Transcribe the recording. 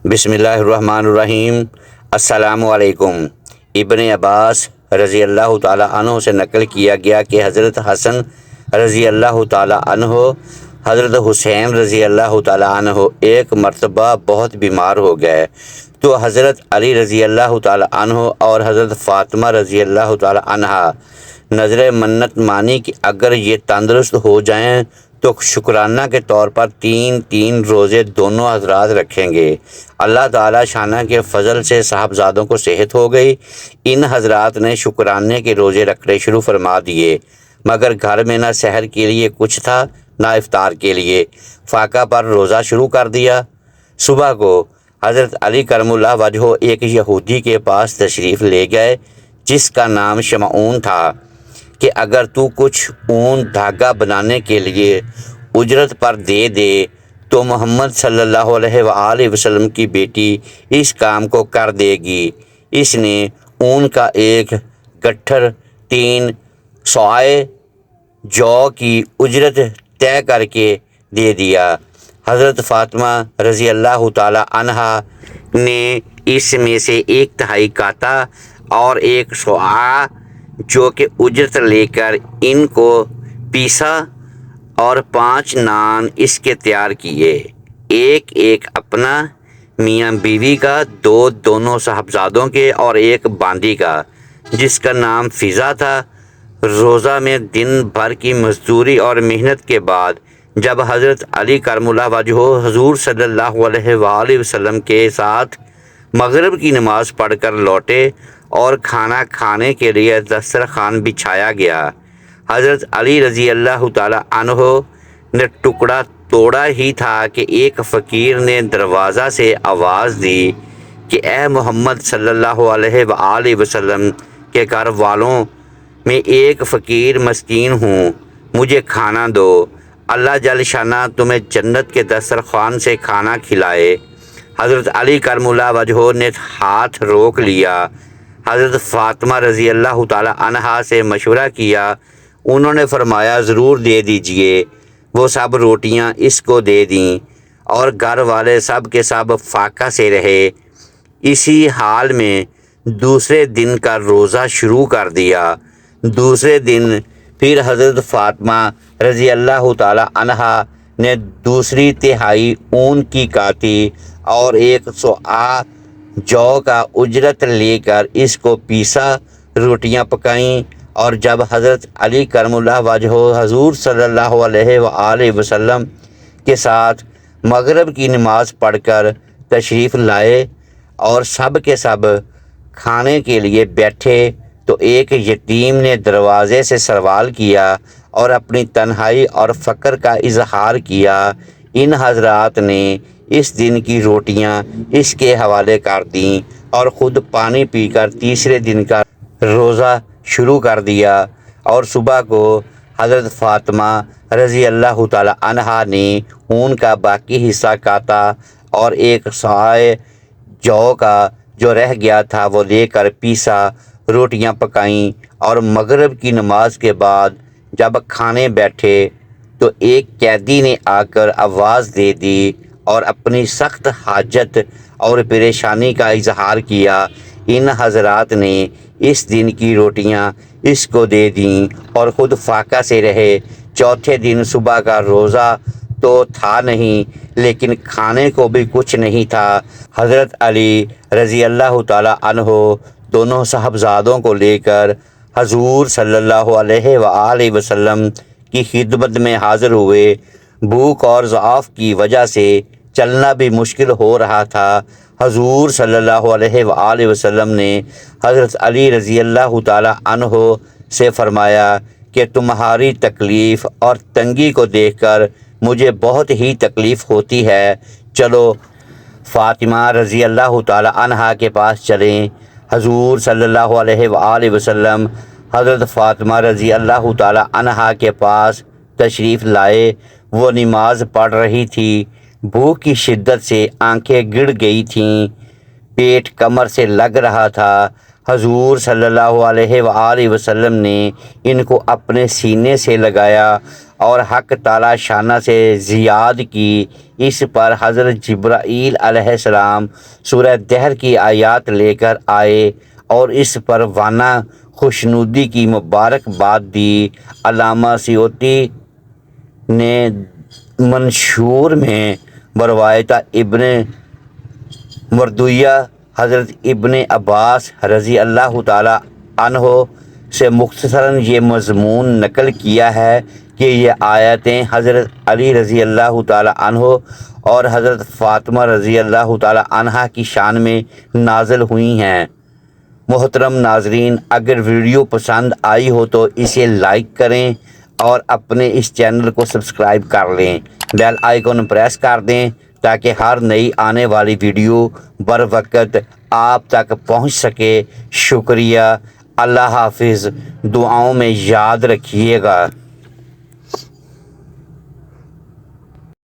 بسم اللہ الرحمن الرحیم۔ السلام علیکم۔ ابن عباس رضی اللہ تعالیٰ عنہ سے نقل کیا گیا کہ حضرت حسن رضی اللہ تعالیٰ عنہ، حضرت حسین رضی اللہ تعالیٰ عنہ ایک مرتبہ بہت بیمار ہو گئے تو حضرت علی رضی اللہ تعالیٰ عنہ اور حضرت فاطمہ رضی اللہ تعالیٰ عنہا نظر منت مانی کہ اگر یہ تندرست ہو جائیں تو شکرانہ کے طور پر 3 روزے دونوں حضرات رکھیں گے۔ اللہ تعالیٰ شانہ کے فضل سے صاحبزادوں کو صحت ہو گئی۔ ان حضرات نے شکرانے کے روزے رکھنے شروع فرما دیے، مگر گھر میں نہ سحر کے لیے کچھ تھا نہ افطار کے لیے۔ فاقہ پر روزہ شروع کر دیا۔ صبح کو حضرت علی کرم اللہ وجہہ ایک یہودی کے پاس تشریف لے گئے جس کا نام شمعون تھا کہ اگر تو کچھ اون دھاگا بنانے کے لیے اجرت پر دے دے تو محمد صلی اللہ علیہ وآلہ وسلم کی بیٹی اس کام کو کر دے گی۔ اس نے اون کا ایک گٹھر 3 صاع جو کی اجرت طے کر کے دے دیا۔ حضرت فاطمہ رضی اللہ تعالی عنہا نے اس میں سے 1/3 کاتا اور 1 صاع جو کہ اجرت لے کر ان کو پیسا اور 5 نان اس کے تیار کیے، ایک اپنا میاں بیوی کا، 2 دونوں صاحبزادوں کے اور 1 باندی کا جس کا نام فضا تھا۔ روزہ میں دن بھر کی مزدوری اور محنت کے بعد جب حضرت علی کرم اللہ وجہہ حضور صلی اللہ علیہ وآلہ وسلم کے ساتھ مغرب کی نماز پڑھ کر لوٹے اور کھانا کھانے کے لیے دسترخوان بچھایا گیا، حضرت علی رضی اللہ تعالی عنہ نے ٹکڑا توڑا ہی تھا کہ ایک فقیر نے دروازہ سے آواز دی کہ اے محمد صلی اللہ علیہ وآلہ وسلم کے گھر والوں، میں ایک فقیر مسکین ہوں، مجھے کھانا دو، اللہ جل شانہ تمہیں جنت کے دسترخوان سے کھانا کھلائے۔ حضرت علی کرم اللہ وجہہ نے ہاتھ روک لیا۔ حضرت فاطمہ رضی اللہ تعالی عنہا سے مشورہ کیا، انہوں نے فرمایا ضرور دے دیجئے۔ وہ سب روٹیاں اس کو دے دیں اور گھر والے سب کے سب فاقہ سے رہے۔ اسی حال میں دوسرے دن کا روزہ شروع کر دیا۔ دوسرے دن پھر حضرت فاطمہ رضی اللہ تعالی عنہا نے 2/3 اون کی کاتی اور 1 صاع جو کا اجرت لے کر اس کو پیسا، روٹیاں پکائیں، اور جب حضرت علی کرم اللہ وجہہ حضور صلی اللہ علیہ وآلہ وسلم کے ساتھ مغرب کی نماز پڑھ کر تشریف لائے اور سب کے سب کھانے کے لیے بیٹھے تو ایک یتیم نے دروازے سے سوال کیا اور اپنی تنہائی اور فقر کا اظہار کیا۔ ان حضرات نے اس دن کی روٹیاں اس کے حوالے کر دیں اور خود پانی پی کر تیسرے دن کا روزہ شروع کر دیا، اور صبح کو حضرت فاطمہ رضی اللہ تعالی عنہا نے اون کا باقی حصہ کاتا اور 1 صاع جو کا جو رہ گیا تھا وہ لے کر پیسا، روٹیاں پکائیں، اور مغرب کی نماز کے بعد جب کھانے بیٹھے تو ایک قیدی نے آ کر آواز دے دی اور اپنی سخت حاجت اور پریشانی کا اظہار کیا۔ ان حضرات نے اس دن کی روٹیاں اس کو دے دیں اور خود فاقہ سے رہے۔ چوتھے دن صبح کا روزہ تو تھا نہیں لیکن کھانے کو بھی کچھ نہیں تھا۔ حضرت علی رضی اللہ تعالی عنہ دونوں صاحبزادوں کو لے کر حضور صلی اللہ علیہ وآلہ وسلم کی خدمت میں حاضر ہوئے۔ بھوک اور ضعف کی وجہ سے چلنا بھی مشکل ہو رہا تھا۔ حضور صلی اللہ علیہ وآلہ وسلم نے حضرت علی رضی اللہ تعالی عنہ سے فرمایا کہ تمہاری تکلیف اور تنگی کو دیکھ کر مجھے بہت ہی تکلیف ہوتی ہے، چلو فاطمہ رضی اللہ تعالی عنہا کے پاس چلیں۔ حضور صلی اللہ علیہ وآلہ وسلم حضرت فاطمہ رضی اللہ تعالی عنہا کے پاس تشریف لائے۔ وہ نماز پڑھ رہی تھی، بھوک کی شدت سے آنکھیں گڑ گئی تھیں، پیٹ کمر سے لگ رہا تھا۔ حضور صلی اللہ علیہ وآلہ وسلم نے ان کو اپنے سینے سے لگایا اور حق تعالی شانہ سے زیاد کی۔ اس پر حضرت جبرائیل علیہ السلام سورہ دہر کی آیات لے کر آئے اور اس پر وانہ خوشنودی کی مبارکباد دی۔ علامہ سیوطی نے منشور میں بروایت ابن مردویہ حضرت ابن عباس رضی اللہ تعالی عنہ سے مختصراً یہ مضمون نقل کیا ہے کہ یہ آیتیں حضرت علی رضی اللہ تعالی عنہ اور حضرت فاطمہ رضی اللہ تعالی عنہا کی شان میں نازل ہوئی ہیں۔ محترم ناظرین، اگر ویڈیو پسند آئی ہو تو اسے لائک کریں اور اپنے اس چینل کو سبسکرائب کر لیں، بیل آئیکن پریس کر دیں تاکہ ہر نئی آنے والی ویڈیو بر وقت آپ تک پہنچ سکے۔ شکریہ، اللہ حافظ، دعاؤں میں یاد رکھیے گا۔